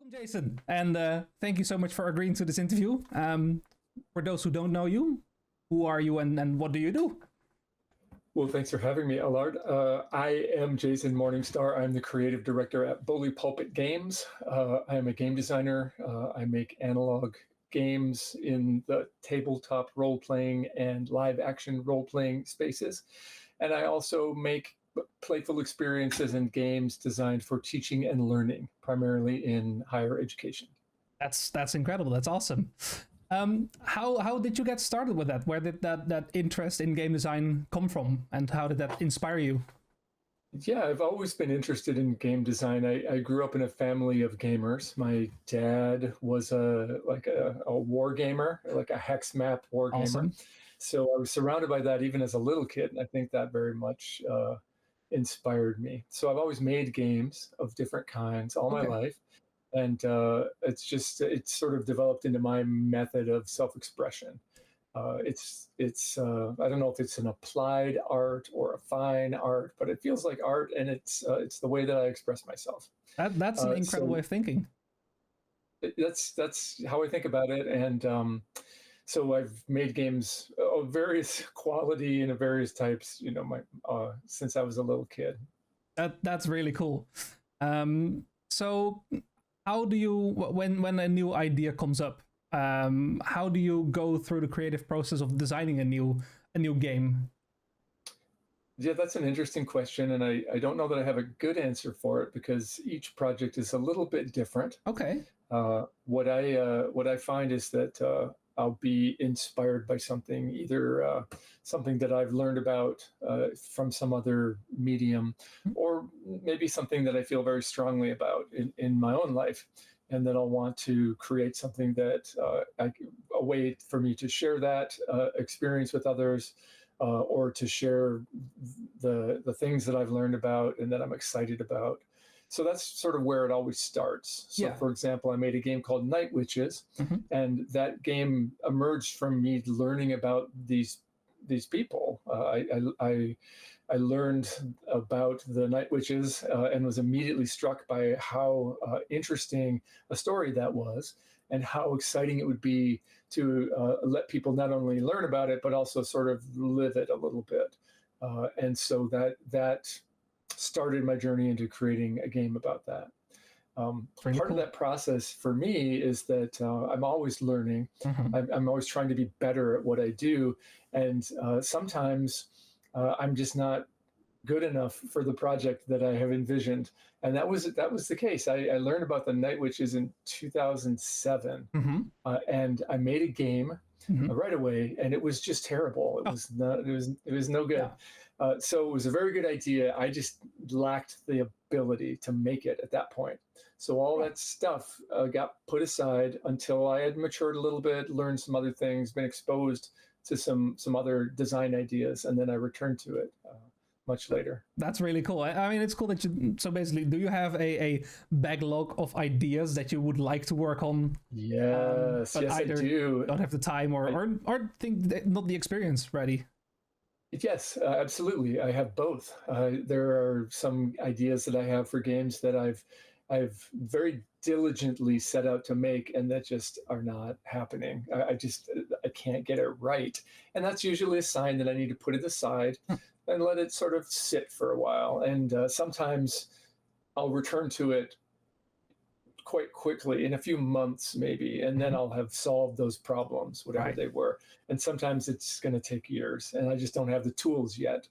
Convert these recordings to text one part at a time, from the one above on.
Welcome, Jason, and thank you so much for agreeing to this interview. For those who don't know you, who are you and what do you do? Well, thanks for having me, Allard. I am Jason Morningstar. I'm the creative director at Pulpit Games. I am a game designer. I make analog games in the tabletop role-playing and live-action role-playing spaces. And I also make playful experiences and games designed for teaching and learning, primarily in higher education. That's incredible. That's awesome. How did you get started with that? Where did that interest in game design come from, and how did that inspire you? Yeah, I've always been interested in game design. I grew up in a family of gamers. My dad was a war gamer, like a hex map war Awesome. gamer. So I was surrounded by that even as a little kid, and I think that very much inspired me. So I've always made games of different kinds all my life. And it's sort of developed into my method of self-expression. It's I don't know if it's an applied art or a fine art, but it feels like art, and it's the way that I express myself. That's an incredible way of thinking. That's how I think about it, and so I've made games of various quality and of various types, since I was a little kid. That's really cool. So how do you, when a new idea comes up, how do you go through the creative process of designing a new game? Yeah, that's an interesting question, and I don't know that I have a good answer for it because each project is a little bit different. Okay. What I find is that I'll be inspired by something, either something that I've learned about from some other medium, or maybe something that I feel very strongly about in my own life, and then I'll want to create something that a way for me to share that experience with others, or to share the things that I've learned about and that I'm excited about. So that's sort of where it always starts. So, for example, I made a game called Night Witches, and that game emerged from me learning about these people. I learned about the Night Witches and was immediately struck by how interesting a story that was, and how exciting it would be to let people not only learn about it, but also sort of live it a little bit. And so that started my journey into creating a game about that. Part of that process for me is that I'm always learning. I'm always trying to be better at what I do. And sometimes I'm just not good enough for the project that I have envisioned. And that was the case. I learned about the Night Witches in 2007, and I made a game right away, and it was just terrible. It was no good. So it was a very good idea. I just lacked the ability to make it at that point. So all that stuff got put aside until I had matured a little bit, learned some other things, been exposed to some other design ideas, and then I returned to it much later. That's really cool. I mean, it's cool that you, so basically, do you have a backlog of ideas that you would like to work on? Yes, but yes, I do. Don't have the time or think that not the experience ready. Yes, absolutely. I have both. There are some ideas that I have for games that I've very diligently set out to make, and that just are not happening. I can't get it right, and that's usually a sign that I need to put it aside and let it sort of sit for a while. And sometimes I'll return to it quite quickly, in a few months maybe, and then I'll have solved those problems, whatever they were. And sometimes it's going to take years, and I just don't have the tools yet.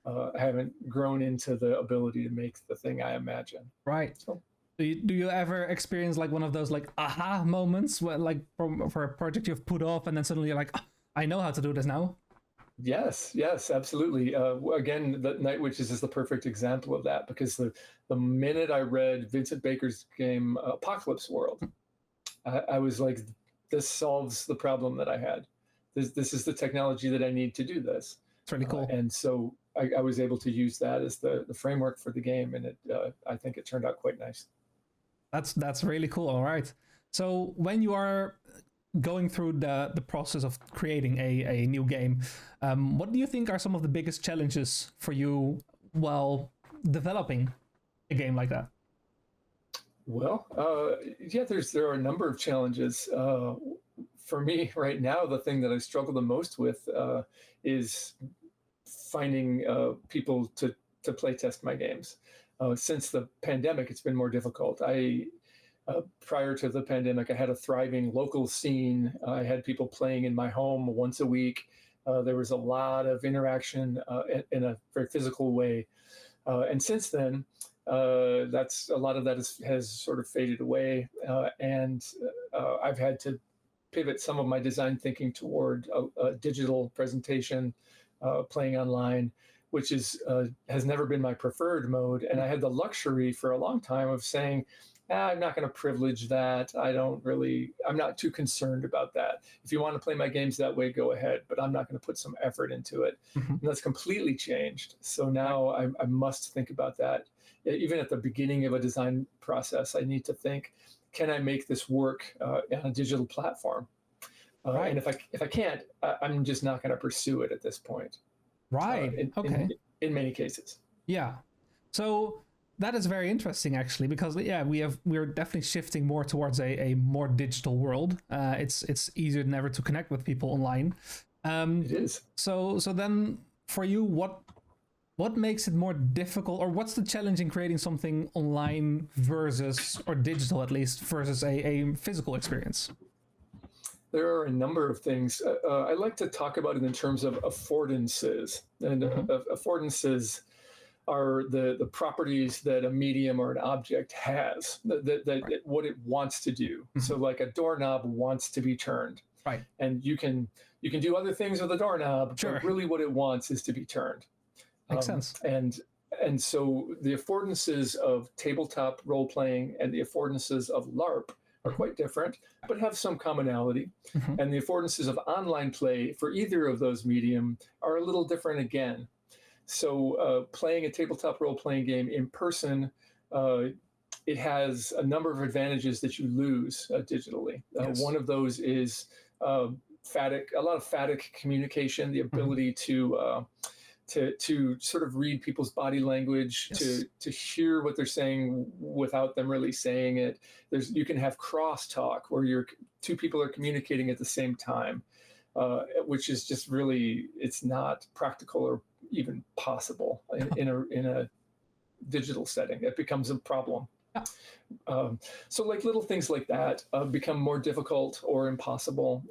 I haven't grown into the ability to make the thing I imagine. Right. So, do you ever experience like one of those like aha moments where like for a project you've put off and then suddenly you're like, oh, I know how to do this now? Yes, absolutely. Again, the Night Witches is the perfect example of that, because the minute I read Vincent Baker's game Apocalypse World, I was like, this solves the problem that I had. This is the technology that I need to do this. It's really cool. And so I was able to use that as the framework for the game, and I think it turned out quite nice. That's really cool. All right. So when you are going through the process of creating a new game, what do you think are some of the biggest challenges for you while developing a game like that? Well, yeah, there are a number of challenges. For me right now, the thing that I struggle the most with is finding people to play test my games. Since the pandemic, it's been more difficult. Prior to the pandemic, I had a thriving local scene. I had people playing in my home once a week. There was a lot of interaction in a very physical way. And since then, that's a lot of that has sort of faded away. And I've had to pivot some of my design thinking toward a digital presentation, playing online, which has never been my preferred mode. And I had the luxury for a long time of saying, I'm not going to privilege that. I'm not too concerned about that. If you want to play my games that way, go ahead, but I'm not going to put some effort into it. Mm-hmm. And that's completely changed. So now I must think about that. Even at the beginning of a design process, I need to think, can I make this work on a digital platform? Right. And if I can't, I'm just not going to pursue it at this point. Right. Okay. In many cases. Yeah. So that is very interesting, actually, because we're definitely shifting more towards a more digital world. It's easier than ever to connect with people online. It is. So then, for you, what makes it more difficult, or what's the challenge in creating something online versus, or digital at least, versus a physical experience? There are a number of things. I like to talk about it in terms of affordances, and affordances are the properties that a medium or an object has, that what it wants to do. Mm-hmm. So like a doorknob wants to be turned. Right. And you can do other things with a doorknob, sure, but really what it wants is to be turned. Makes sense. And so the affordances of tabletop role-playing and the affordances of LARP are quite different, but have some commonality. Mm-hmm. And the affordances of online play for either of those medium are a little different again. So playing a tabletop role-playing game in person, it has a number of advantages that you lose digitally. Yes. One of those is a lot of phatic communication, the ability to sort of read people's body language, yes, to hear what they're saying without them really saying it. You can have crosstalk where two people are communicating at the same time, which is just really, it's not practical or even possible in a digital setting. It becomes a problem. So like little things like that become more difficult or impossible.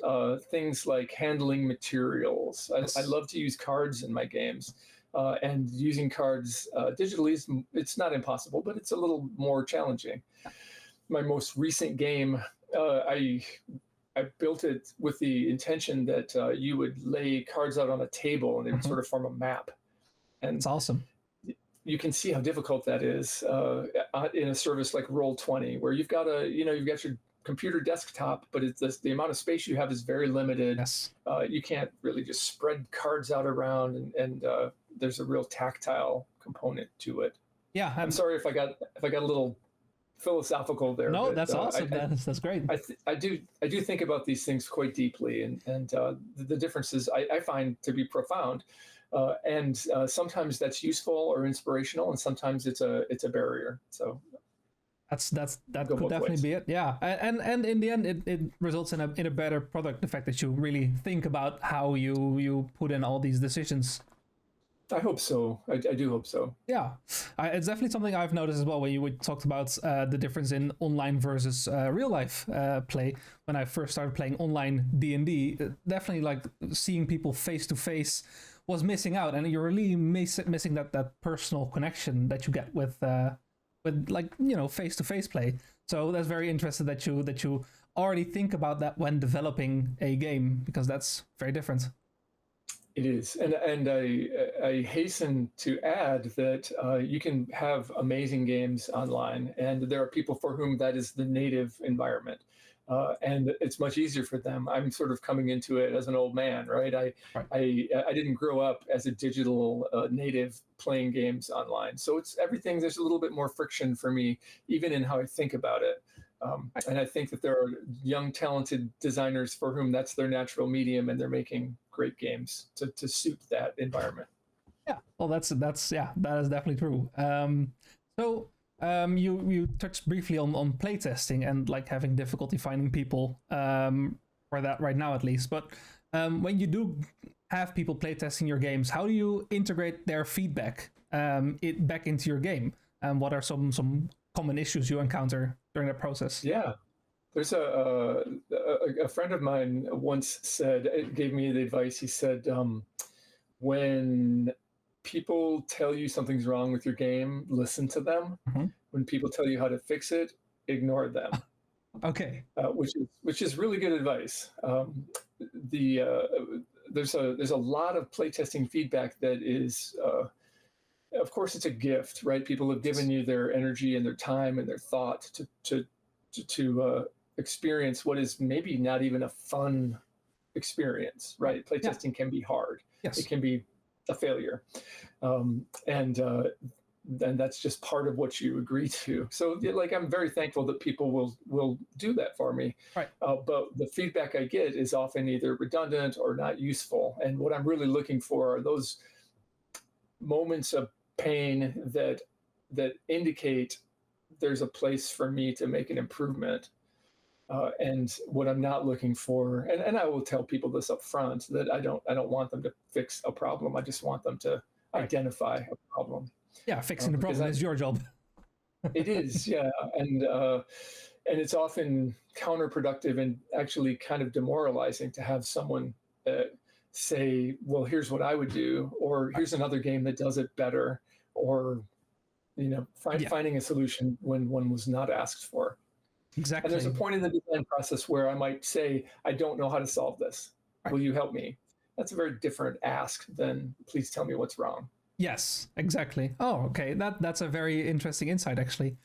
Things like handling materials. Yes. I love to use cards in my games, and using cards digitally, it's not impossible, but it's a little more challenging. My most recent game, I built it with the intention that you would lay cards out on a table and they would sort of form a map. And it's awesome. You can see how difficult that is in a service like Roll20, where you've got your computer desktop, but the amount of space you have is very limited. Yes. You can't really just spread cards out around, and there's a real tactile component to it. Yeah, I'm sorry if I got a little philosophical there. No, but, that's awesome. That's great. I do think about these things quite deeply, and the differences I find to be profound. And sometimes that's useful or inspirational, and sometimes it's a barrier. So that could definitely be it. Yeah, and in the end, it results in a better product. The fact that you really think about how you put in all these decisions. I hope so. I do hope so. Yeah, it's definitely something I've noticed as well. When you talked about the difference in online versus real life play. When I first started playing online D&D, definitely like seeing people face to face was missing out, and you're really missing that personal connection that you get with like face to face play. So that's very interesting that you already think about that when developing a game, because that's very different. It is, and I hasten to add that you can have amazing games online, and there are people for whom that is the native environment. And it's much easier for them. I'm sort of coming into it as an old man, right? I didn't grow up as a digital native playing games online. So everything, there's a little bit more friction for me, even in how I think about it. And I think that there are young, talented designers for whom that's their natural medium, and they're making great games to suit that environment. Yeah, well, that is definitely true. So You touched briefly on playtesting and like having difficulty finding people for that right now at least. But when you do have people playtesting your games, how do you integrate their feedback back into your game? And what are some common issues you encounter during that process? Yeah. There's a friend of mine once said, gave me the advice. He said, when people tell you something's wrong with your game, listen to them. Mm-hmm. When people tell you how to fix it, ignore them. Okay. Which is really good advice. There's a lot of playtesting feedback that is, of course, it's a gift, right? People have given you their energy and their time and their thought to experience what is maybe not even a fun experience, right? Playtesting can be hard. Yes. It can be a failure. And that's just part of what you agree to. So like, I'm very thankful that people will do that for me. Right. But the feedback I get is often either redundant or not useful. And what I'm really looking for are those moments of pain that indicate there's a place for me to make an improvement. And what I'm not looking for, and I will tell people this up front, that I don't want them to fix a problem. I just want them to identify a problem. Yeah, fixing the problem is your job. It is, yeah, and it's often counterproductive and actually kind of demoralizing to have someone say, "Well, here's what I would do," or "Here's another game that does it better," or finding a solution when one was not asked for. Exactly. And there's a point in the design process where I might say, "I don't know how to solve this. Will you help me?" That's a very different ask than, "Please tell me what's wrong." Yes, exactly. Oh, okay. That's a very interesting insight, actually.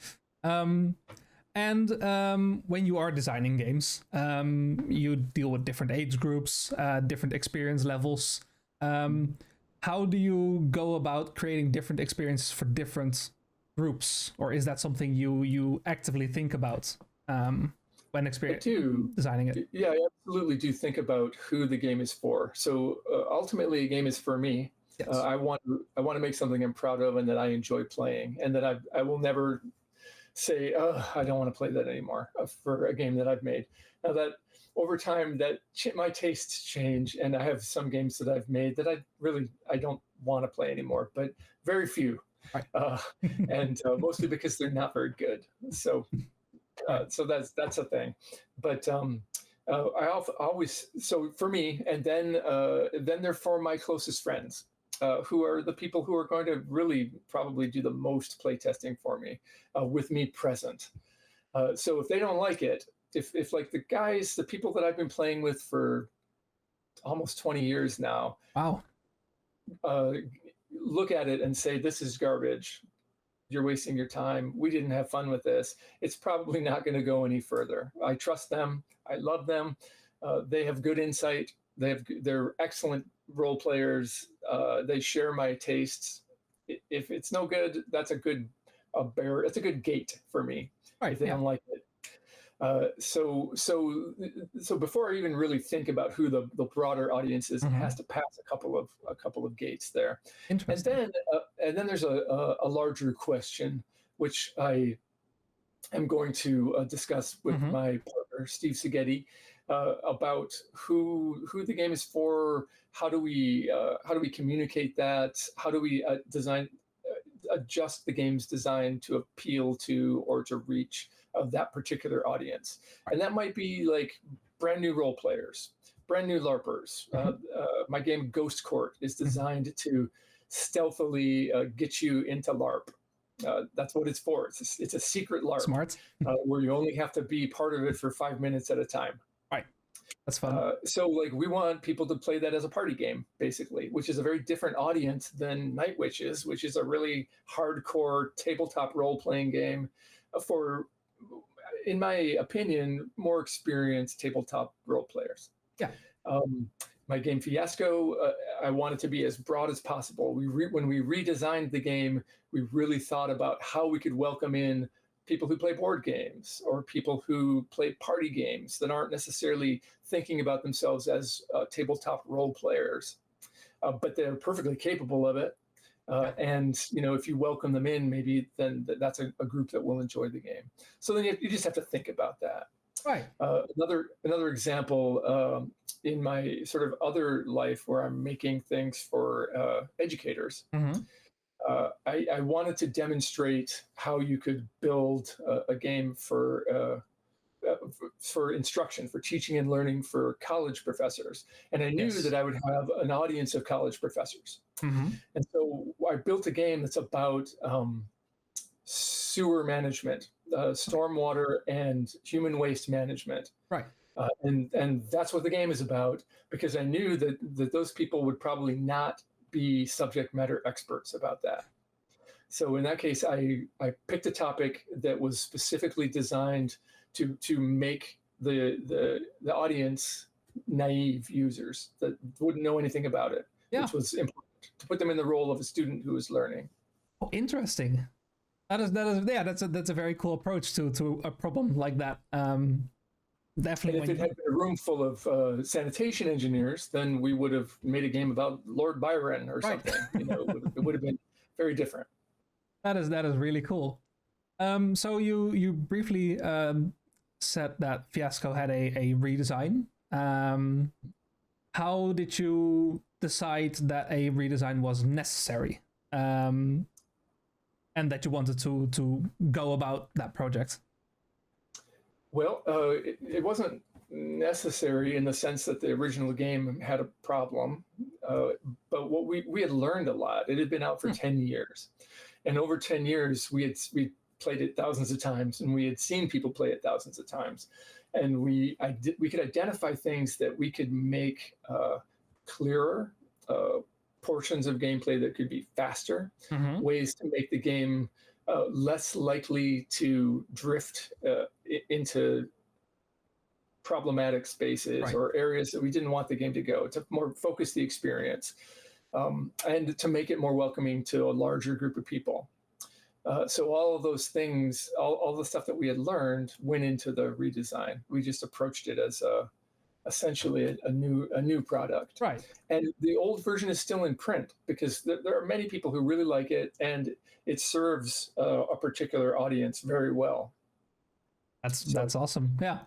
And when you are designing games, you deal with different age groups, different experience levels. How do you go about creating different experiences for different groups, or is that something you actively think about when designing it? Yeah, I absolutely do think about who the game is for. So ultimately, a game is for me. Yes. I want to make something I'm proud of and that I enjoy playing, and that I will never say, "Oh, I don't want to play that anymore," for a game that I've made. Now that over time my tastes change, and I have some games that I've made that I don't want to play anymore, but very few, right. And mostly because they're not very good. So that's a thing. But I always, so for me, and then they're for my closest friends. Who are the people who are going to really probably do the most playtesting for me, with me present. So if they don't like it, if like the people that I've been playing with for almost 20 years now, wow, look at it and say, "This is garbage. You're wasting your time. We didn't have fun with this," it's probably not going to go any further. I trust them. I love them. They have good insight. They're excellent role players. They share my tastes. If it's no good, that's a good gate for me. Right, if they don't like it. So before I even really think about who the broader audience is, mm-hmm. It has to pass a couple of gates there. And then there's a larger question, which I am going to discuss with mm-hmm. my partner Steve Seghetti, about who the game is for. How do we communicate that? How do we adjust the game's design to appeal to or to reach that particular audience? And that might be like brand new role players, brand new LARPers. My game Ghost Court is designed to stealthily get you into LARP. That's what it's for. It's a secret LARP. Smart. Where you only have to be part of it for 5 minutes at a time. Right. That's fun. So like we want people to play that as a party game, basically, which is a very different audience than Night Witches, which is a really hardcore tabletop role-playing game for, in my opinion, more experienced tabletop role players. Yeah. My game Fiasco, I want it to be as broad as possible. When we redesigned the game, we really thought about how we could welcome in people who play board games or people who play party games that aren't necessarily thinking about themselves as tabletop role players, but they're perfectly capable of it. And if you welcome them in, maybe then that's a group that will enjoy the game. So then you just have to think about that. Right. Another example, in my sort of other life where I'm making things for educators, I wanted to demonstrate how you could build a game for instruction, for teaching and learning for college professors. And I knew that I would have an audience of college professors. And so I built a game that's about sewer management, stormwater, and human waste management. Right. And that's what the game is about, because I knew that those people would probably not be subject matter experts about that. So in that case, I picked a topic that was specifically designed to make the audience naive users that wouldn't know anything about it, which was important to put them in the role of a student who is learning. Oh, interesting. That's a very cool approach to a problem like that. Definitely. And if it had been a room full of sanitation engineers, then we would have made a game about Lord Byron or something. It would have been very different. That is really cool. So you briefly said that Fiasco had a redesign. How did you decide that a redesign was necessary, and that you wanted to go about that project? Well, it wasn't necessary in the sense that the original game had a problem, but what we had learned a lot. It had been out for 10 years, and over 10 years we played it thousands of times, and we had seen people play it thousands of times, and we could identify things that we could make clearer, portions of gameplay that could be faster, ways to make the game less likely to drift into problematic spaces or areas that we didn't want the game to go, to more focus the experience, and to make it more welcoming to a larger group of people. So all of those things, all the stuff that we had learned went into the redesign. We just approached it as essentially a new product. Right. And the old version is still in print because there are many people who really like it, and it serves a particular audience very well. That's awesome. Yeah.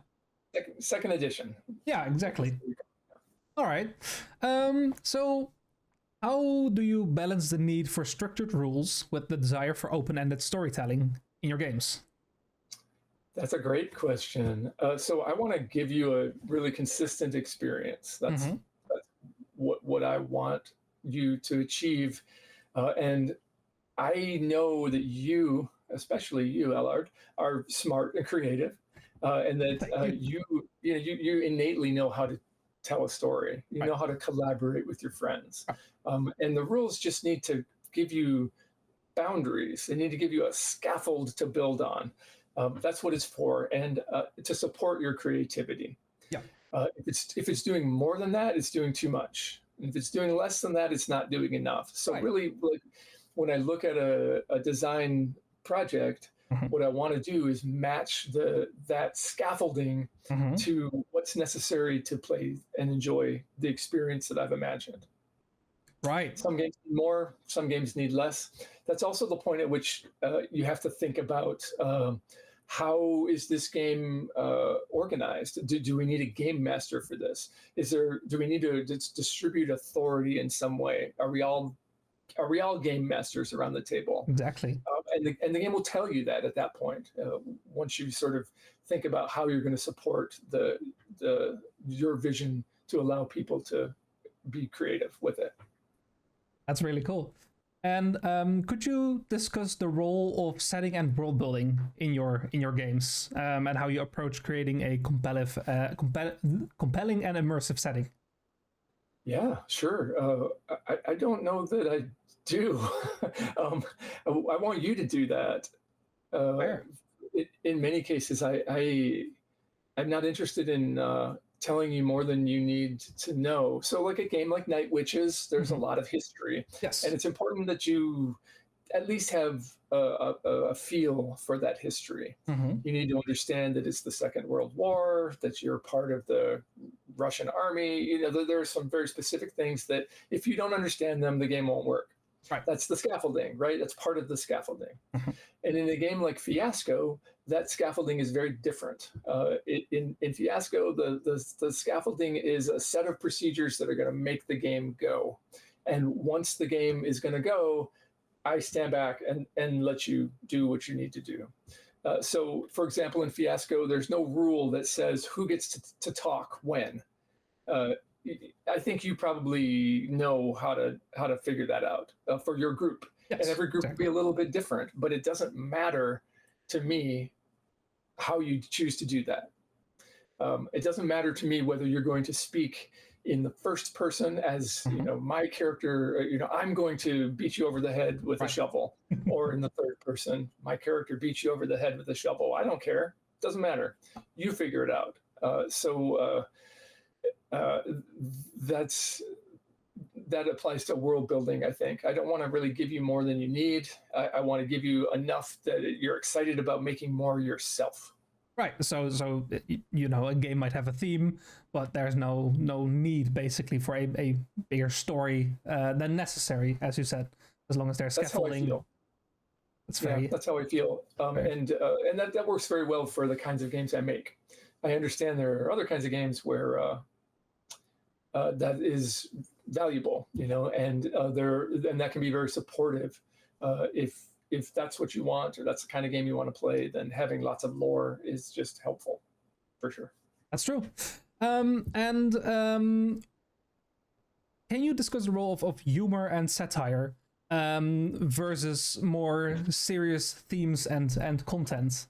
Second edition. Yeah, exactly. All right. So how do you balance the need for structured rules with the desire for open-ended storytelling in your games? That's a great question. So I want to give you a really consistent experience. That's what I want you to achieve. And I know that you, especially you, Allard, are smart and creative, and that you innately know how to tell a story. You know how to collaborate with your friends. And the rules just need to give you boundaries. They need to give you a scaffold to build on. That's what it's for, and to support your creativity. Yeah. If it's doing more than that, it's doing too much. And if it's doing less than that, it's not doing enough. So really, like, when I look at a design project, what I want to do is match that scaffolding to what's necessary to play and enjoy the experience that I've imagined. Right. Some games need more, some games need less. That's also the point at which you have to think about how is this game organized? Do we need a game master for this? Do we need to distribute authority in some way? Are we all game masters around the table? Exactly. And the game will tell you that at that point. Once you sort of think about how you're going to support your vision to allow people to be creative with it. That's really cool. And could you discuss the role of setting and world building in your games, and how you approach creating a compelling and immersive setting? Yeah, sure. I don't know that I do. I want you to do that. In many cases, I'm not interested in telling you more than you need to know. So like a game like Night Witches, there's a lot of history. Yes. And it's important that you at least have a feel for that history. You need to understand that it's the Second World War, that you're part of the Russian army. There are some very specific things that if you don't understand them, the game won't work. Right. That's the scaffolding, right? That's part of the scaffolding. And in a game like Fiasco, that scaffolding is very different. In Fiasco, the scaffolding is a set of procedures that are going to make the game go. And once the game is going to go, I stand back and let you do what you need to do. So, for example, in Fiasco, there's no rule that says who gets to talk when. I think you probably know how to figure that out for your group. Yes, and every group exactly. will be a little bit different, but it doesn't matter to me how you choose to do that. It doesn't matter to me whether you're going to speak in the first person as my character, I'm going to beat you over the head with a shovel, or in the third person, my character beats you over the head with a shovel. I don't care. Doesn't matter. You figure it out. That applies to world building, I think. I don't want to really give you more than you need. I want to give you enough that you're excited about making more yourself. Right. So a game might have a theme, but there's no need basically for a bigger story than necessary, as you said, as long as there's scaffolding. That's how I feel. That's how I feel. And that works very well for the kinds of games I make. I understand there are other kinds of games where that is valuable, and that can be very supportive. If that's what you want, or that's the kind of game you want to play, then having lots of lore is just helpful, for sure. That's true. Can you discuss the role of humor and satire versus more serious themes and content?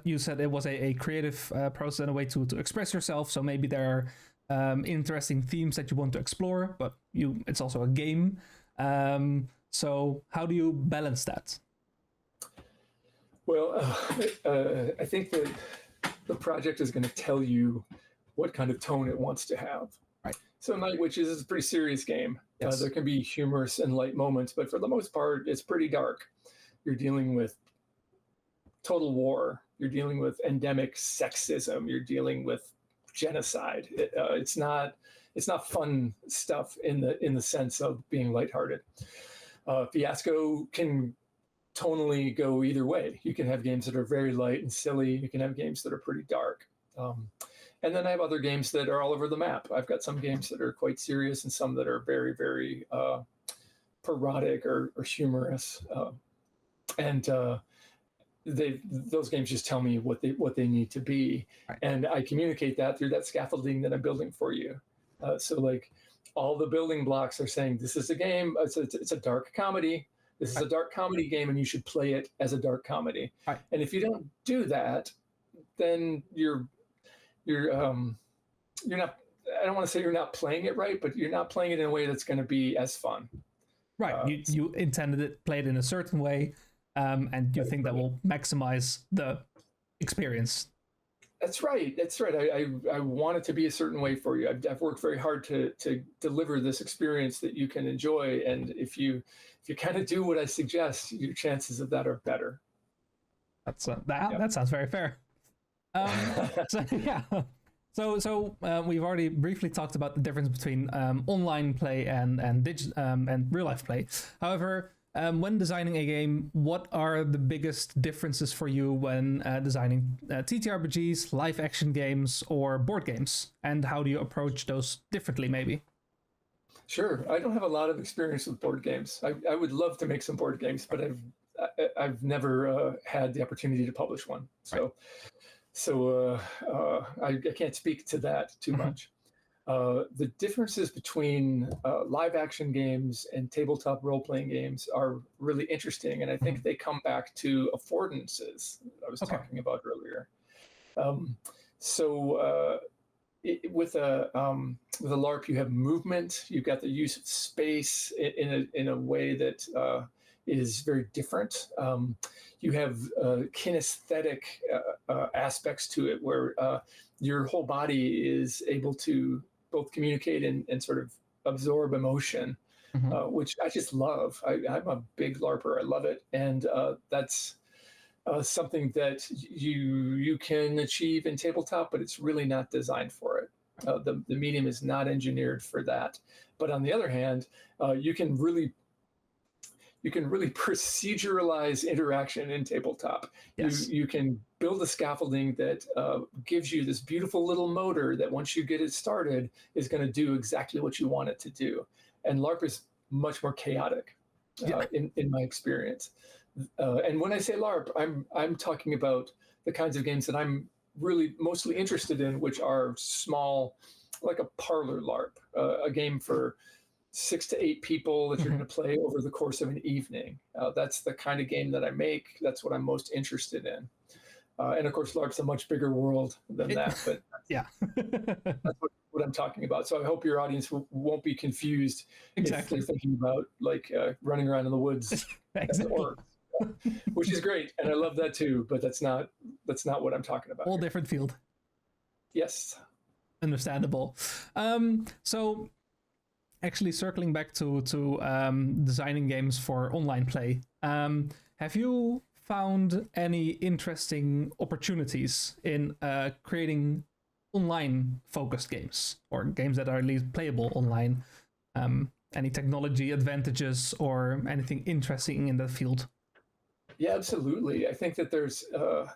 You said it was a creative process and a way to express yourself, so maybe there are interesting themes that you want to explore, but it's also a game. So how do you balance that? Well, I think that the project is going to tell you what kind of tone it wants to have. Right. So Night Witches is a pretty serious game. Yes. There can be humorous and light moments, but for the most part, it's pretty dark. You're dealing with total war. You're dealing with endemic sexism. You're dealing with genocide. It's not fun stuff in the sense of being lighthearted. Fiasco can tonally go either way. You can have games that are very light and silly. You can have games that are pretty dark. And then I have other games that are all over the map. I've got some games that are quite serious and some that are very, very parodic or humorous. Those games just tell me what they need to be. Right. And I communicate that through that scaffolding that I'm building for you. So like all the building blocks are saying, this is a game, it's a dark comedy. This is a dark comedy game, and you should play it as a dark comedy. Right. And if you don't do that, then you're not, I don't want to say you're not playing it right, but you're not playing it in a way that's going to be as fun. Right. You intended it, play it in a certain way, and you think that will maximize the experience. That's right. I want it to be a certain way for you. I've worked very hard to deliver this experience that you can enjoy. And if you kind of do what I suggest, your chances of that are better. That sounds very fair. So we've already briefly talked about the difference between online play and real life play. However, when designing a game, what are the biggest differences for you when designing TTRPGs, live action games, or board games? And how do you approach those differently, maybe? Sure. I don't have a lot of experience with board games. I would love to make some board games, but I've never had the opportunity to publish one. So I can't speak to that too much. The differences between live action games and tabletop role-playing games are really interesting, and I think they come back to affordances I was talking about earlier. With a LARP, you have movement. You've got the use of space in a way that is very different. You have kinesthetic aspects to it, where your whole body is able to both communicate and sort of absorb emotion, which I just love. I'm a big LARPer. I love it. And that's something that you can achieve in tabletop, but it's really not designed for it. The medium is not engineered for that. But on the other hand, you can really proceduralize interaction in tabletop. Yes. You can build a scaffolding that gives you this beautiful little motor that once you get it started is going to do exactly what you want it to do. And LARP is much more chaotic in my experience. And when I say LARP, I'm talking about the kinds of games that I'm really mostly interested in, which are small, like a parlor LARP, a game for 6 to 8 people that you're going to play over the course of an evening. That's the kind of game that I make. That's what I'm most interested in. And of course, LARP's a much bigger world than that, but yeah, that's what I'm talking about. So I hope your audience won't be confused exactly. if they're thinking about like running around in the woods, exactly. Which is great, and I love that too. But that's not what I'm talking about. Whole different field. Yes, understandable. So. Actually, circling back to designing games for online play, have you found any interesting opportunities in creating online-focused games or games that are at least playable online? Any technology advantages or anything interesting in that field? Yeah, absolutely. I think that there's a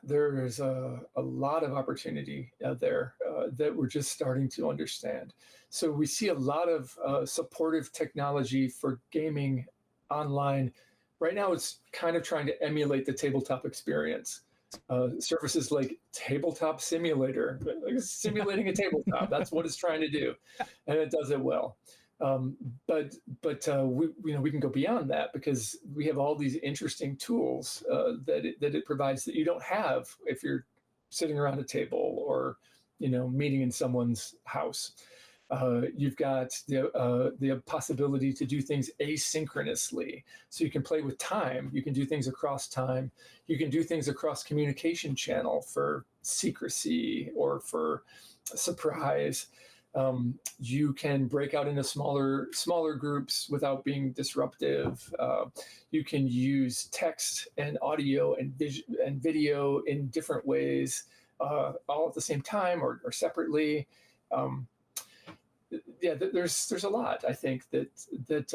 lot of opportunity out there that we're just starting to understand. So we see a lot of supportive technology for gaming online. Right now, it's kind of trying to emulate the tabletop experience. Services like Tabletop Simulator, like simulating a tabletop. That's what it's trying to do, and it does it well. But we can go beyond that because we have all these interesting tools that it provides that you don't have if you're sitting around a table or meeting in someone's house. You've got the possibility to do things asynchronously, so you can play with time. You can do things across time. You can do things across communication channel for secrecy or for surprise. You can break out into smaller groups without being disruptive. You can use text and audio and video in different ways, all at the same time or separately. There's a lot, I think, that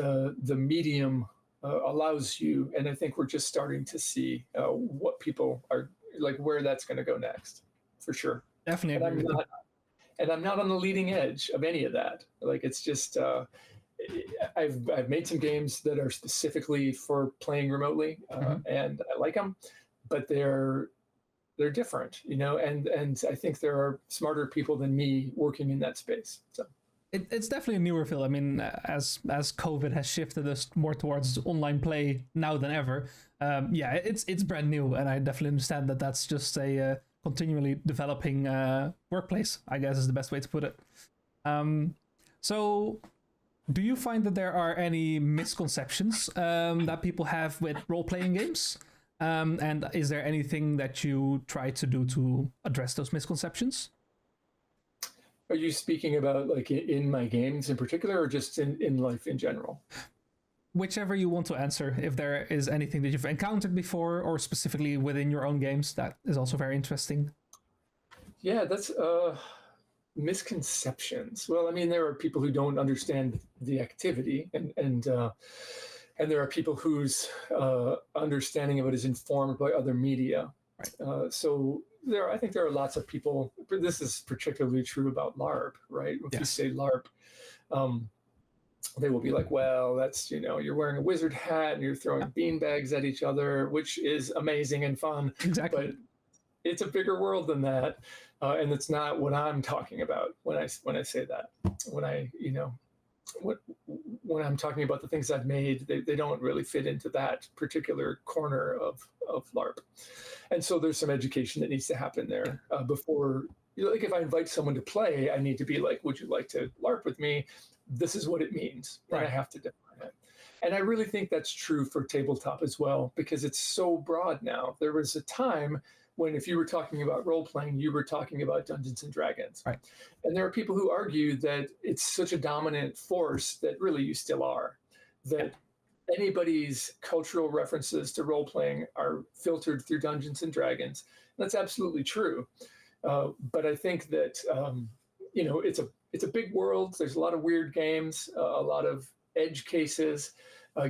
the medium allows you, and I think we're just starting to see what people are like, where that's going to go next, for sure. Definitely. And I'm not on the leading edge of any of that. Like, it's just I've made some games that are specifically for playing remotely, and I like them, but they're different, and I think there are smarter people than me working in that space. So. It's definitely a newer field. I mean, as COVID has shifted us more towards online play now than ever, it's brand new, and I definitely understand that that's just a continually developing workplace, I guess is the best way to put it. So, do you find that there are any misconceptions that people have with role-playing games? And is there anything that you try to do to address those misconceptions? Are you speaking about like in my games in particular, or just in life in general? Whichever you want to answer. If there is anything that you've encountered before, or specifically within your own games, that is also very interesting. Yeah, that's misconceptions. Well, I mean, there are people who don't understand the activity, and there are people whose understanding of it is informed by other media. Right. So I think there are lots of people. This is particularly true about LARP, right? If you say LARP, they will be like, "Well, that's you're wearing a wizard hat and you're throwing beanbags at each other, which is amazing and fun." Exactly. But it's a bigger world than that, and it's not what I'm talking about when I say that. When I'm talking about the things I've made, they don't really fit into that particular corner of LARP. And so there's some education that needs to happen there before, like if I invite someone to play, I need to be like, would you like to LARP with me? This is what it means. Right. And I have to define it. And I really think that's true for tabletop as well, because it's so broad now. There was a time when if you were talking about role-playing, you were talking about Dungeons and Dragons. Right. And there are people who argue that it's such a dominant force that really you still are, that anybody's cultural references to role-playing are filtered through Dungeons and Dragons. And that's absolutely true. But I think that, it's a big world. There's a lot of weird games, a lot of edge cases,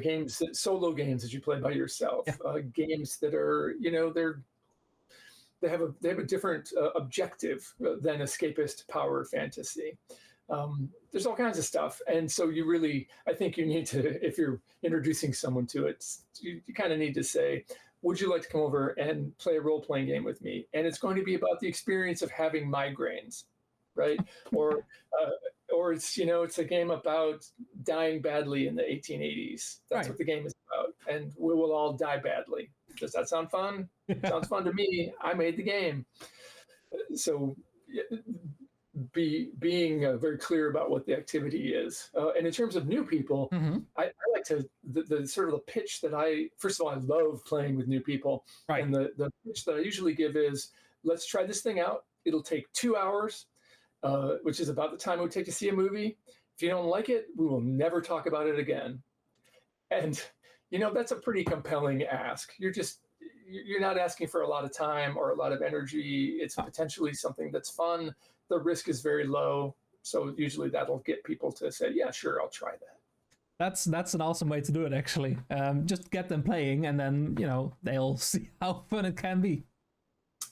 games, solo games that you play by yourself, games that are, they have a different objective than escapist power fantasy. There's all kinds of stuff, and so I think you need to, if you're introducing someone to it, you kind of need to say, would you like to come over and play a role-playing game with me? And it's going to be about the experience of having migraines, right? Or it's a game about dying badly in the 1880s. That's what the game is about, and we will all die badly. Does that sound fun? Sounds fun to me. I made the game. So being very clear about what the activity is. And in terms of new people, I like to, the sort of the pitch that first of all, I love playing with new people. Right. And the pitch that I usually give is, let's try this thing out. It'll take 2 hours, which is about the time it would take to see a movie. If you don't like it, we will never talk about it again. And, that's a pretty compelling ask. You're not asking for a lot of time or a lot of energy. It's potentially something that's fun. The risk is very low. So usually that'll get people to say, yeah, sure, I'll try that. That's an awesome way to do it, actually. Just get them playing, and then, they'll see how fun it can be.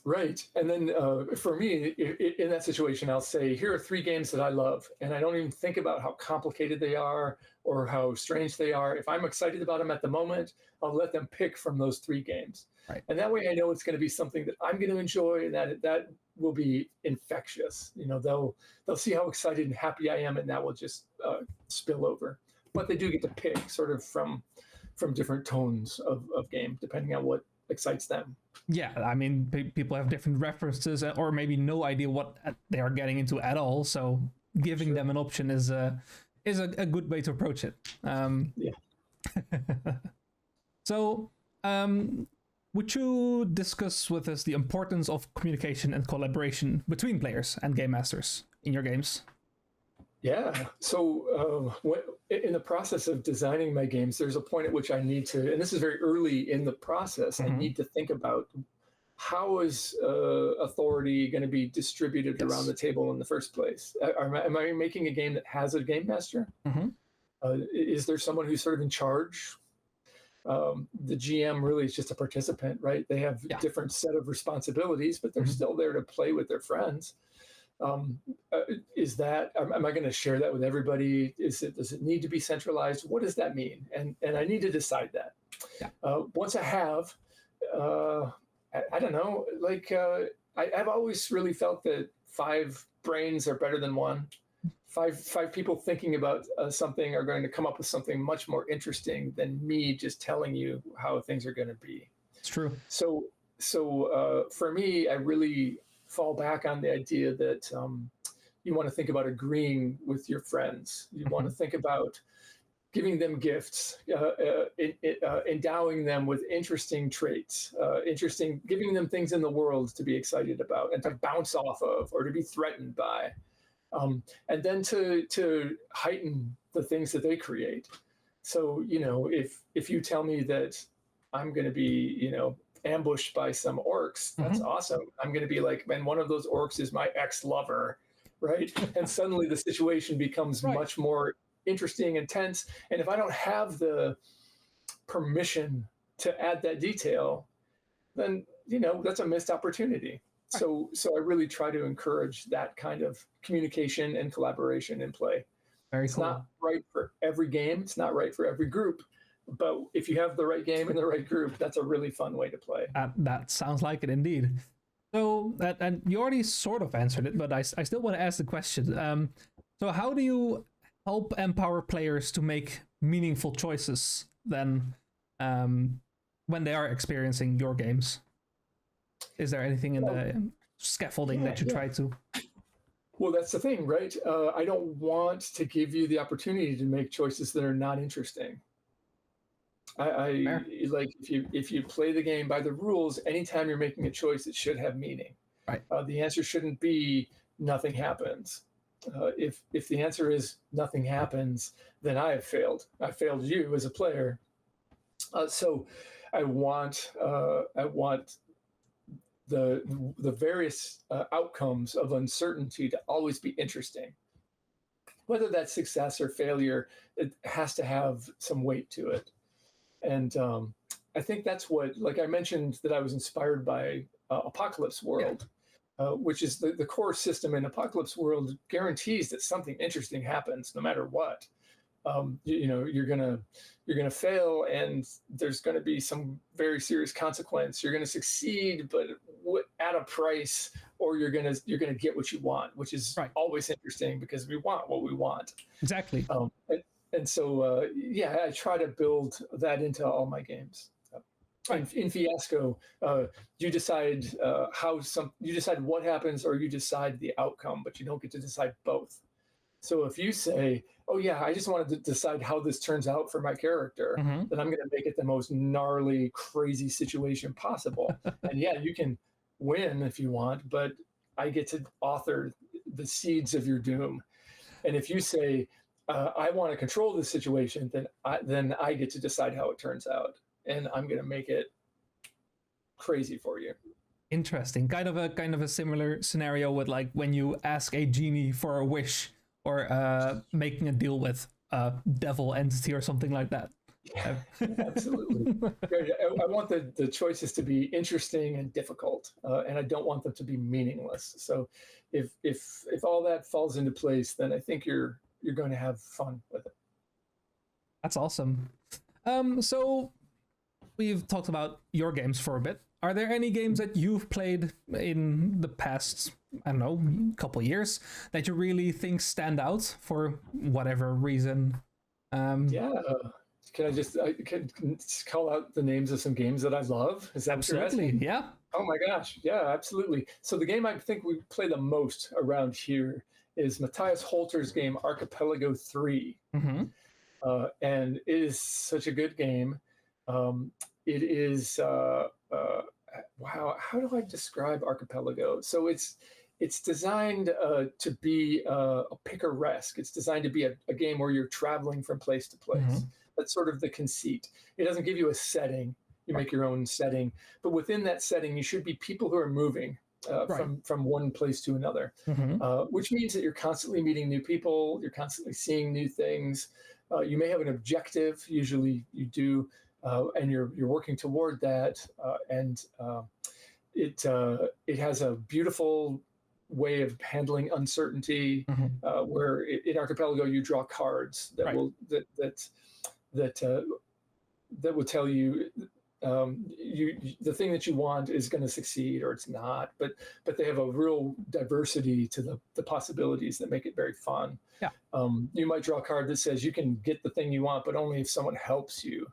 Right. And then for me, in that situation, I'll say, here are 3 games that I love. And I don't even think about how complicated they are or how strange they are. If I'm excited about them at the moment, I'll let them pick from those 3 games. Right. And that way I know it's going to be something that I'm going to enjoy, and that will be infectious. They'll see how excited and happy I am, and that will just spill over. But they do get to pick sort of from different tones of game, depending on what excites them. Yeah, I mean, people have different references or maybe no idea what they are getting into at all. So giving them an option is a good way to approach it. Yeah. So, would you discuss with us the importance of communication and collaboration between players and game masters in your games? Yeah. So in the process of designing my games, there's a point at which I need to, and this is very early in the process, I need to think about how is authority going to be distributed around the table in the first place? Am I making a game that has a game master? Is there someone who's sort of in charge? The GM really is just a participant, right? They have a different set of responsibilities, but they're still there to play with their friends. Am I going to share that with everybody? Does it need to be centralized? What does that mean? And I need to decide that. Once I have, I don't know, I've always really felt that 5 brains are better than 1. Five people thinking about something are going to come up with something much more interesting than me just telling you how things are going to be. It's true. So for me, I really fall back on the idea that you want to think about agreeing with your friends. You want to think about giving them gifts, endowing them with interesting traits, giving them things in the world to be excited about and to bounce off of or to be threatened by. And then to heighten the things that they create. So, if you tell me that I'm going to be, ambushed by some orcs, that's awesome. I'm going to be like, man, one of those orcs is my ex-lover, right? And suddenly the situation becomes much more interesting and tense. And if I don't have the permission to add that detail, then, that's a missed opportunity. So I really try to encourage that kind of communication and collaboration in play. It's not right for every game. It's not right for every group. But if you have the right game and the right group, that's a really fun way to play. That sounds like it indeed. So, and you already sort of answered it, but I still want to ask the question. So how do you help empower players to make meaningful choices then when they are experiencing your games? Is there anything in the scaffolding that you try to? Well, that's the thing, right? I don't want to give you the opportunity to make choices that are not interesting. I like if you play the game by the rules, anytime you're making a choice, it should have meaning. Right. The answer shouldn't be nothing happens. If the answer is nothing happens, then I have failed. I failed you as a player. So I want the various outcomes of uncertainty to always be interesting. whether that's success or failure, it has to have some weight to it. And I think that's what, like I mentioned, that I was inspired by Apocalypse World, which is the core system in Apocalypse World guarantees that something interesting happens no matter what. You're gonna fail, and there's gonna be some very serious consequence. You're gonna succeed, but at a price, or you're gonna get what you want, which is always interesting because we want what we want. Exactly. And so I try to build that into all my games. In Fiasco, you decide you decide what happens, or you decide the outcome, but you don't get to decide both. So if you say, oh yeah, I just wanted to decide how this turns out for my character, then I'm going to make it the most gnarly, crazy situation possible. And yeah, you can win if you want, but I get to author the seeds of your doom. And if you say, I want to control this situation, then I get to decide how it turns out. And I'm going to make it crazy for you. Interesting. Kind of a similar scenario with like when you ask a genie for a wish, or making a deal with a devil entity or something like that. Yeah, absolutely. I want the choices to be interesting and difficult, and I don't want them to be meaningless. So if all that falls into place, then I think you're going to have fun with it. That's awesome. So we've talked about your games for a bit. Are there any games that you've played in the past, I don't know, couple years that you really think stand out for whatever reason? Can I just call out the names of some games that I love? Is that absolutely? What you're asking? Yeah. Oh my gosh, yeah, absolutely. So the game I think we play the most around here is Matthias Holter's game Archipelago 3, and it is such a good game. It is wow. How do I describe Archipelago? So it's designed to be a picaresque. It's designed to be a game where you're traveling from place to place. That's sort of the conceit. It doesn't give you a setting. You make your own setting, but within that setting, you should be people who are moving from one place to another, which means that you're constantly meeting new people. You're constantly seeing new things. You may have an objective. Usually, you do. And you're working toward that, and it has a beautiful way of handling uncertainty, where in Archipelago you draw cards that will tell you the thing that you want is going to succeed or it's not, but they have a real diversity to the possibilities that make it very fun. You might draw a card that says you can get the thing you want, but only if someone helps you.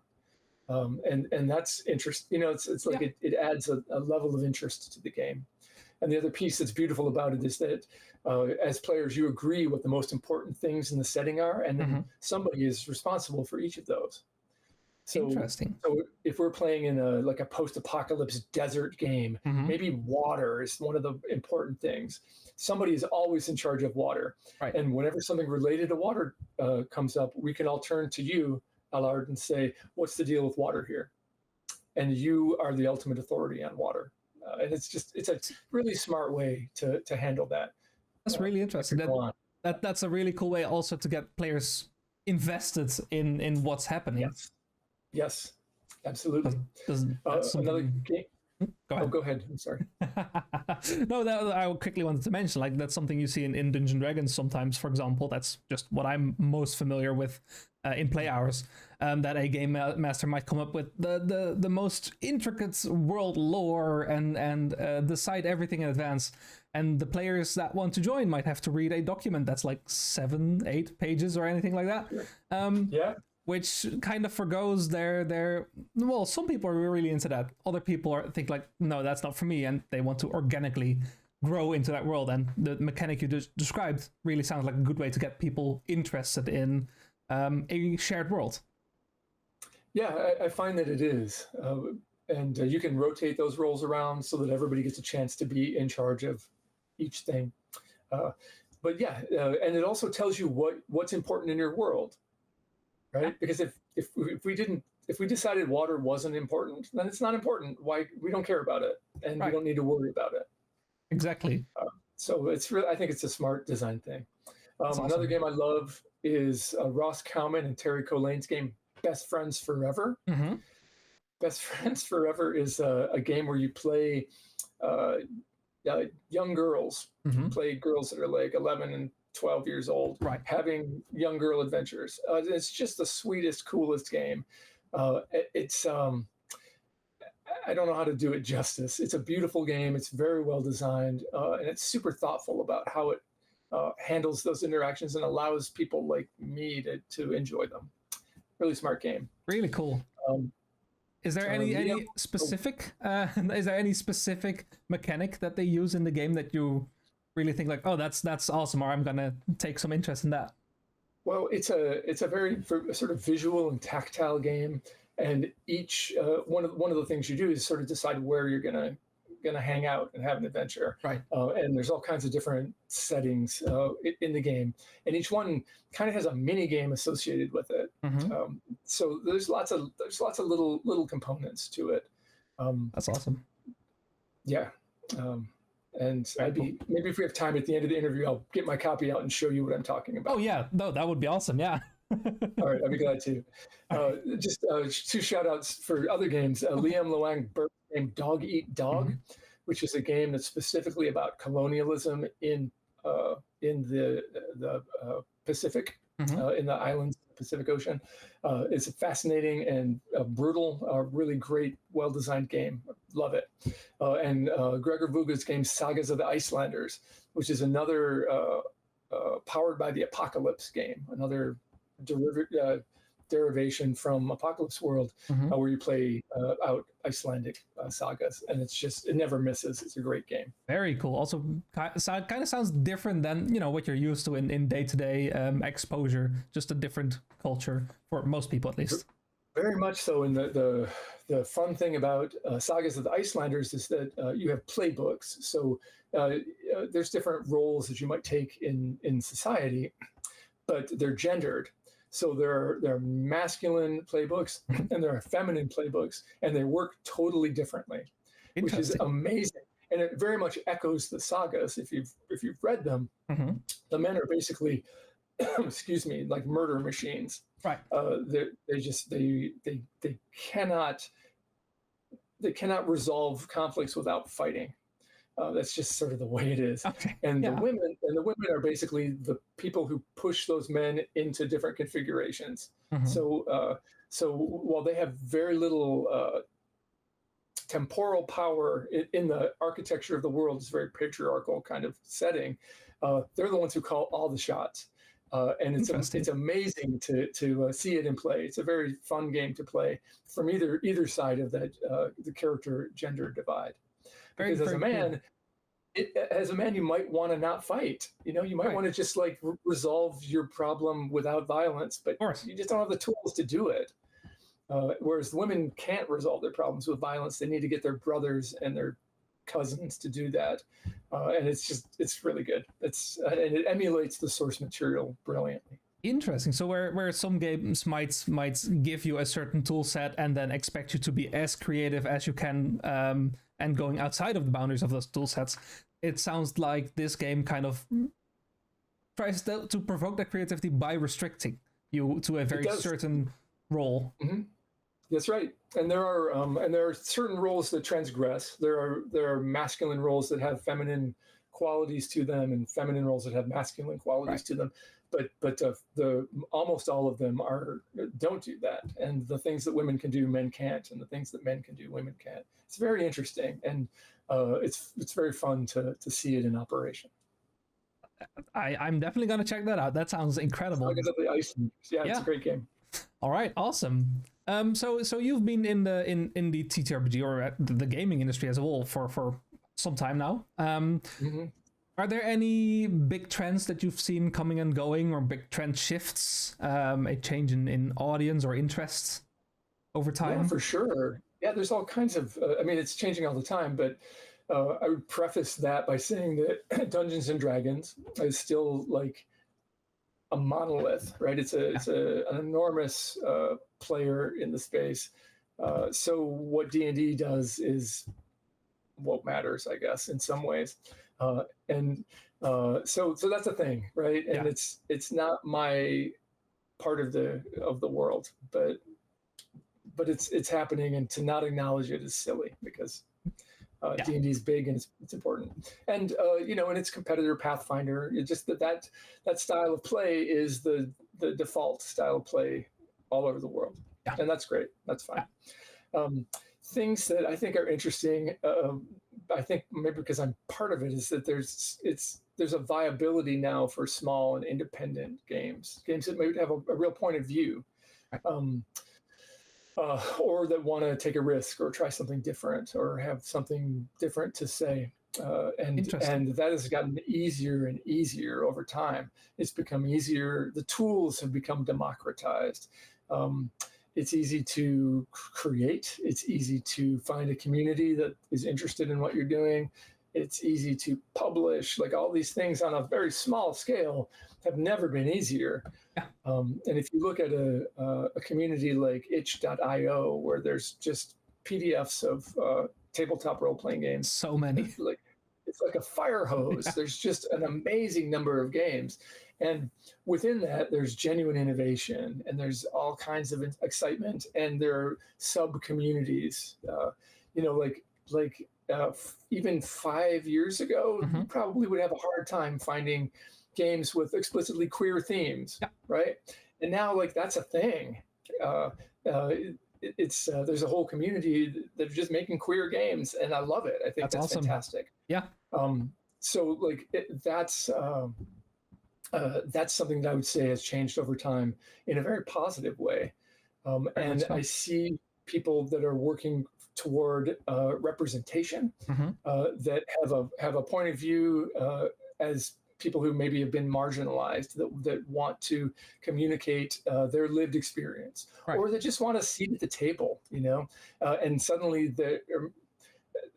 And that's interesting. It's like it adds a level of interest to the game. And the other piece that's beautiful about it is that as players, you agree what the most important things in the setting are, and then somebody is responsible for each of those. So, interesting. So if we're playing in a post-apocalypse desert game, maybe water is one of the important things. Somebody is always in charge of water. And whenever something related to water comes up, we can all turn to you, Allard, and say, what's the deal with water here? And you are the ultimate authority on water. And it's a really smart way to handle that. That's really interesting. That's a really cool way also to get players invested in what's happening. Yes, absolutely. Another game. Go ahead. Go ahead. I'm sorry. No, I quickly wanted to mention, like, that's something you see in Dungeons and Dragons sometimes, for example. That's just what I'm most familiar with in play hours. That a game master might come up with the most intricate world lore and decide everything in advance. And the players that want to join might have to read a document that's like 7-8 pages or anything like that. Which kind of forgoes their well, some people are really into that. Other people think like, no, that's not for me, and they want to organically grow into that world. And the mechanic you just described really sounds like a good way to get people interested in a shared world. Yeah, I find that it is. And you can rotate those roles around so that everybody gets a chance to be in charge of each thing. But yeah, and it also tells you what's important in your world. Right? Because if we decided water wasn't important, then it's not important. Why? We don't care about it, and we don't need to worry about it. Exactly. So it's really, I think it's a smart design thing. That's Another awesome. game I love is Ross Cowman and Terry Collane's game Best Friends Forever. Mm-hmm. Best Friends Forever is a game where you play uh, young girls. You Mm-hmm. play girls that are like 11 and 12 years old, Right. having young girl adventures. It's just the sweetest, coolest game. It's I don't know how to do it justice. It's a beautiful game. It's very well designed, and it's super thoughtful about how it handles those interactions and allows people like me to enjoy them. Really smart game. Really cool. Um, Is there Liam, any specific is there any specific mechanic that they use in the game that you really think like, oh, that's awesome, or I'm gonna take some interest in that? well, it's a very sort of visual and tactile game, and each one of the things you do is sort of decide where you're gonna hang out and have an adventure. Right. And there's all kinds of different settings in the game, and each one kind of has a mini game associated with it. Mm-hmm. So there's lots of little components to it. That's awesome. Yeah. And Very cool. maybe if we have time at the end of the interview, I'll get my copy out and show you what I'm talking about. Oh yeah, no, that would be awesome. Yeah. All right, I'd be glad to. Just two shout outs for other games. Liam Loang Burke's game Dog Eat Dog, which is a game that's specifically about colonialism in the Pacific, in the islands of the Pacific Ocean. It's a fascinating and brutal, really great, well-designed game. Love it. And Gregor Vuga's game Sagas of the Icelanders, which is another powered by the Apocalypse game, another derivation from Apocalypse World, where you play out Icelandic sagas, and it never misses. It's a great game. Very cool. Also, kind of sounds different than what you're used to in day-to-day exposure. Just a different culture for most people, at least. Very much so. And the fun thing about Sagas of the Icelanders is that you have playbooks. So there's different roles that you might take in society, but they're gendered. So there are masculine playbooks and there are feminine playbooks, and they work totally differently, which is amazing. And it very much echoes the sagas. If you've read them, the men are basically, excuse me, like murder machines. Right. They cannot resolve conflicts without fighting. That's just sort of the way it is. Okay. And the women are basically the people who push those men into different configurations. So while they have very little temporal power in the architecture of the world, it's a very patriarchal kind of setting. They're the ones who call all the shots. And it's amazing to see it in play. It's a very fun game to play from either side of that the character gender divide. Because as a man, you might want to not fight. You might want to just like resolve your problem without violence, but you just don't have the tools to do it. Whereas women can't resolve their problems with violence. They need to get their brothers and their cousins to do that, and it's really good. And it emulates the source material brilliantly. Interesting. So where some games might give you a certain tool set and then expect you to be as creative as you can, and going outside of the boundaries of those tool sets, it sounds like this game kind of tries to provoke that creativity by restricting you to a very certain role. That's right. And there are certain roles that transgress. There are masculine roles that have feminine qualities to them, and feminine roles that have masculine qualities to them. But almost all of them don't do that. And the things that women can do, men can't, and the things that men can do, women can't. It's very interesting, and it's very fun to see it in operation. I'm definitely gonna check that out. That sounds incredible. It's a great game. All right, awesome. So you've been in the TTRPG or the gaming industry as a whole for some time now. Are there any big trends that you've seen coming and going, or big trend shifts, a change in audience or interests over time? Yeah, for sure. Yeah, there's all kinds of, it's changing all the time, but I would preface that by saying that Dungeons and Dragons is still like a monolith, right? It's an enormous player in the space. So what D&D does is what matters, I guess, in some ways. And so that's a thing, right? And Yeah. it's not my part of the world, but it's happening, and to not acknowledge it is silly, because Yeah. D&D is big, and it's important. And and its competitor Pathfinder, it's just that style of play is the default style of play all over the world. Yeah. And that's great. That's fine. Things that I think are interesting, I think maybe because I'm part of it, is that there's a viability now for small and independent games that maybe have a real point of view. Right. Or that want to take a risk or try something different or have something different to say. And that has gotten easier and easier over time. It's become easier. The tools have become democratized. It's easy to create. It's easy to find a community that is interested in what you're doing. It's easy to publish. Like, all these things on a very small scale have never been easier. Yeah. And if you look at a community like itch.io, where there's just PDFs of tabletop role-playing games. So many. It's like a fire hose. Yeah. There's just an amazing number of games. And within that, there's genuine innovation, and there's all kinds of excitement, and there are sub-communities. Even 5 years ago, you probably would have a hard time finding games with explicitly queer themes, right? And now, that's a thing. There's a whole community that are just making queer games, and I love it. I think that's awesome. Fantastic. Yeah. That's something that I would say has changed over time in a very positive way. And I see people that are working toward representation, that have a point of view as people who maybe have been marginalized, that want to communicate their lived experience, or that just want a seat at the table, and suddenly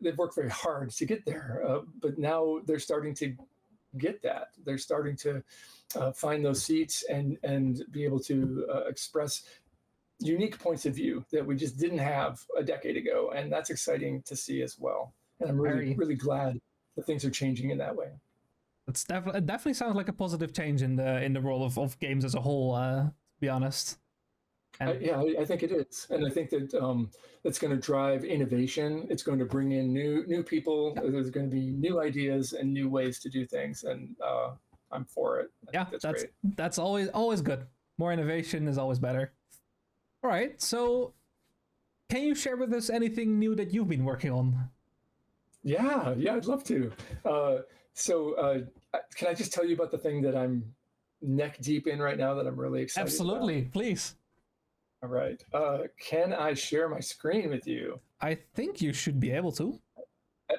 they've worked very hard to get there, but now they're starting to get that. They're starting to find those seats and be able to express unique points of view that we just didn't have a decade ago, and that's exciting to see as well. And I'm really glad that things are changing in that way. It definitely sounds like a positive change in the role of games as a whole, to be honest. I think it is, and I think that it's going to drive innovation. It's going to bring in new people. Yeah. There's going to be new ideas and new ways to do things, and I'm for it. That's great. That's always good. More innovation is always better. All right, so can you share with us anything new that you've been working on? Yeah, I'd love to. Can I just tell you about the thing that I'm neck deep in right now that I'm really excited Absolutely, about? Please. All right. Can I share my screen with you? I think you should be able to.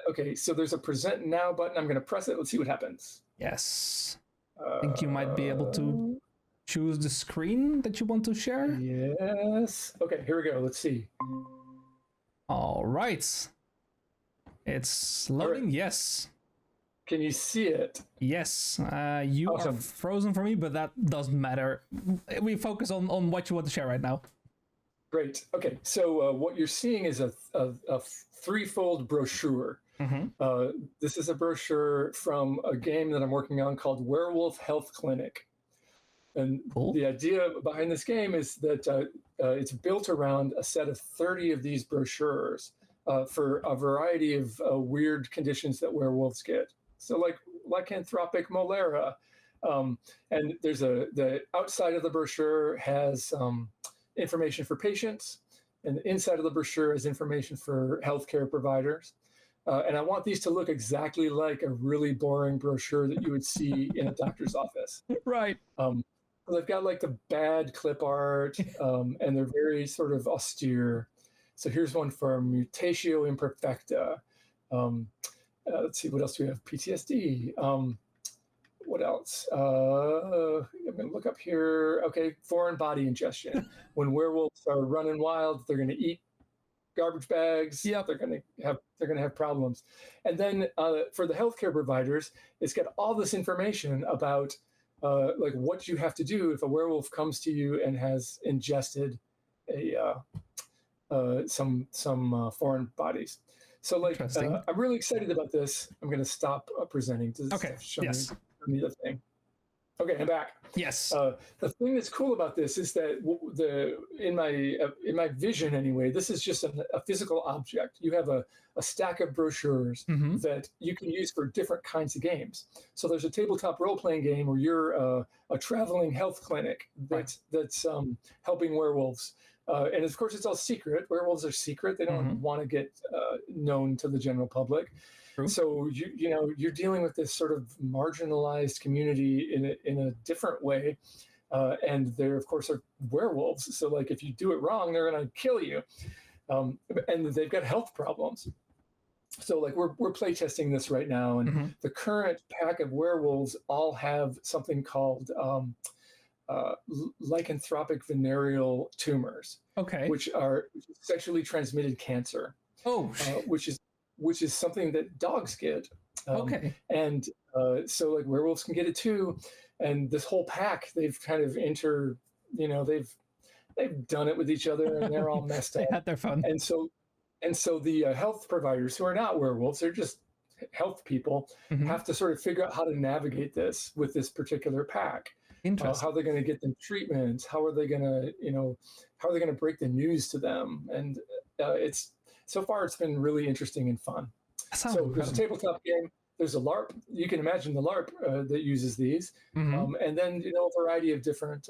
Okay, so there's a present now button. I'm going to press it. Let's see what happens. Yes. I think you might be able to choose the screen that you want to share. Yes. Okay, here we go. Let's see. All right. It's loading. Right. Yes. Can you see it? Yes. You awesome. Are frozen for me, but that doesn't matter. We focus on what you want to share right now. Great. Okay. So what you're seeing is a threefold brochure. This is a brochure from a game that I'm working on called Werewolf Health Clinic. And the idea behind this game is that it's built around a set of 30 of these brochures for a variety of weird conditions that werewolves get. So like lycanthropic molera. And there's the outside of the brochure has information for patients, and the inside of the brochure is information for healthcare providers. And I want these to look exactly like a really boring brochure that you would see in a doctor's office. Right. They've got like the bad clip art, and they're very sort of austere. So here's one for mutatio imperfecta. Let's see, what else do we have? PTSD. What else? I'm going to look up here. Okay, foreign body ingestion. When werewolves are running wild, they're going to eat garbage bags. Yep. They're going to have problems. And then for the healthcare providers, it's got all this information about like what you have to do if a werewolf comes to you and has ingested some foreign bodies. So like, Interesting. I'm really excited about this. I'm going to stop presenting to Okay. show Yes. me the thing. Okay, I'm back. Yes. The thing that's cool about this is that in my vision anyway, this is just a physical object. You have a stack of brochures that you can use for different kinds of games. So there's a tabletop role-playing game where you're a traveling health clinic that's helping werewolves. And of course, it's all secret. Werewolves are secret. They don't want to get known to the general public. True. So you're dealing with this sort of marginalized community in a different way, and there of course are werewolves. So like if you do it wrong, they're going to kill you, and they've got health problems. So like we're playtesting this right now, and the current pack of werewolves all have something called lycanthropic venereal tumors, which are sexually transmitted cancer. Which is something that dogs get. And so like werewolves can get it too. And this whole pack, they've kind of they've done it with each other, and they're all messed up. They had their fun. And so the health providers, who are not werewolves, they're just health people, have to sort of figure out how to navigate this with this particular pack. How they're going to get them treatment, how are they going to break the news to them. And so far, it's been really interesting and fun. So there's a tabletop game. There's a LARP. You can imagine the LARP that uses these. And then, a variety of different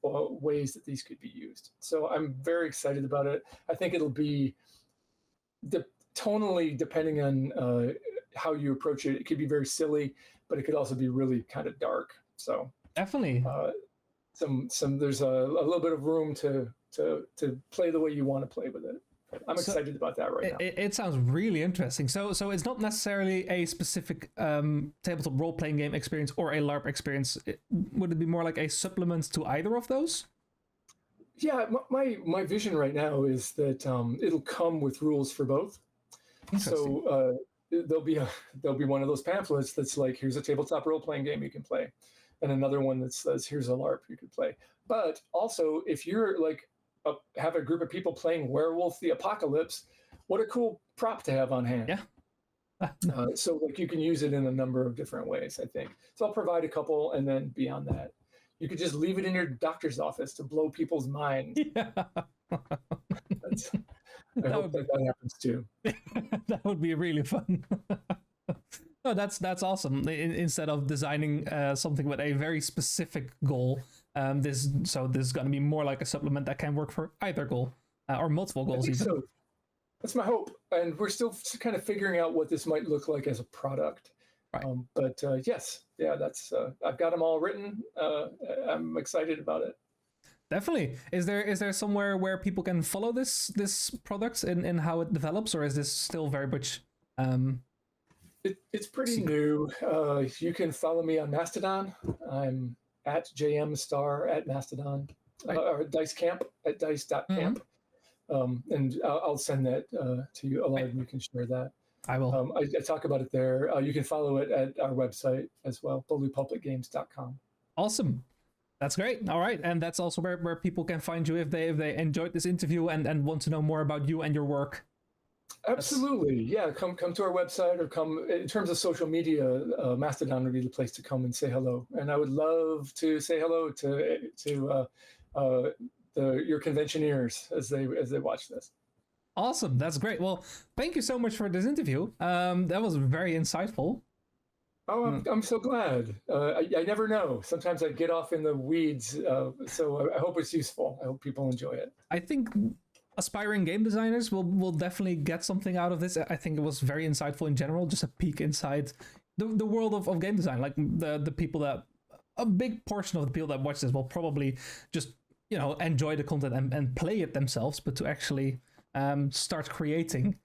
ways that these could be used. So I'm very excited about it. I think it'll be tonally, depending on how you approach it, it could be very silly, but it could also be really kind of dark. So definitely. There's a little bit of room to play the way you want to play with it. I'm excited about that right now. It sounds really interesting. So it's not necessarily a specific tabletop role-playing game experience or a LARP experience. Would it be more like a supplement to either of those? Yeah, my vision right now is that it'll come with rules for both. So there'll be one of those pamphlets that's like, here's a tabletop role-playing game you can play, and another one that says, here's a LARP you could play. But also, if you're like have a group of people playing Werewolf the Apocalypse, what a cool prop to have on hand. Yeah. So like you can use it in a number of different ways, I think. So I'll provide a couple, and then beyond that, you could just leave it in your doctor's office to blow people's minds. Yeah. I hope that happens too. That would be really fun. No, that's awesome. Instead of designing something with a very specific goal, this is going to be more like a supplement that can work for either goal or multiple goals. Even. So. That's my hope, and we're still kind of figuring out what this might look like as a product. Right. But yes, that's I've got them all written. I'm excited about it. Definitely. Is there somewhere where people can follow this product in how it develops, or is this still very much? It's pretty new. You can follow me on Mastodon. I'm at JMStar at Mastodon, or Dice Camp at dice.camp. And I'll send that to you. Alon, you can share that. I will. I talk about it there. You can follow it at our website as well, bullypulpitgames.com. Awesome. That's great. All right. And that's also where people can find you if they enjoyed this interview and want to know more about you and your work. Absolutely. Yeah. Come to our website, or come in terms of social media. Mastodon would be the place to come and say hello. And I would love to say hello to your conventioneers as they watch this. Awesome. That's great. Well, thank you so much for this interview. That was very insightful. Oh, I'm so glad. I never know. Sometimes I get off in the weeds. So I hope it's useful. I hope people enjoy it. I think aspiring game designers will definitely get something out of this. I think it was very insightful in general, just a peek inside the world of game design. Like the people a big portion of the people that watch this will probably just, enjoy the content and play it themselves, but to actually start creating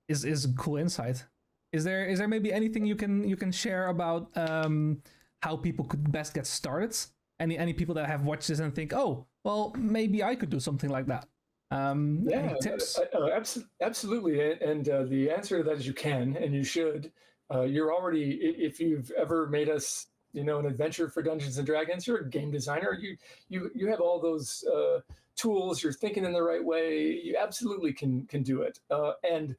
is a cool insight. Is there maybe anything you can share about how people could best get started? Any people that have watched this and think, oh, well, maybe I could do something like that. Any tips? Absolutely. And the answer to that is you can, and you should. You're already, if you've ever made us an adventure for Dungeons and Dragons. You're a game designer. You have all those tools. You're thinking in the right way. You absolutely can do it. And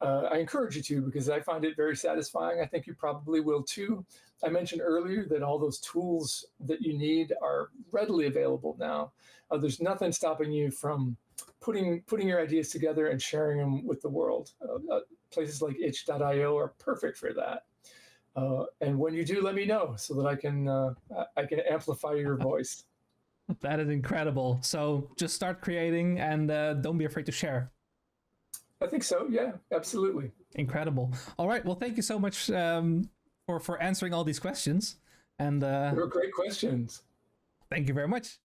I encourage you to, because I find it very satisfying. I think you probably will too. I mentioned earlier that all those tools that you need are readily available now. There's nothing stopping you from putting your ideas together and sharing them with the world. Places like itch.io are perfect for that. And when you do, let me know so that I can amplify your voice. That is incredible. So just start creating and don't be afraid to share. I think so. Yeah, absolutely. Incredible. All right. Well, thank you so much for answering all these questions. And they were great questions. Thank you very much.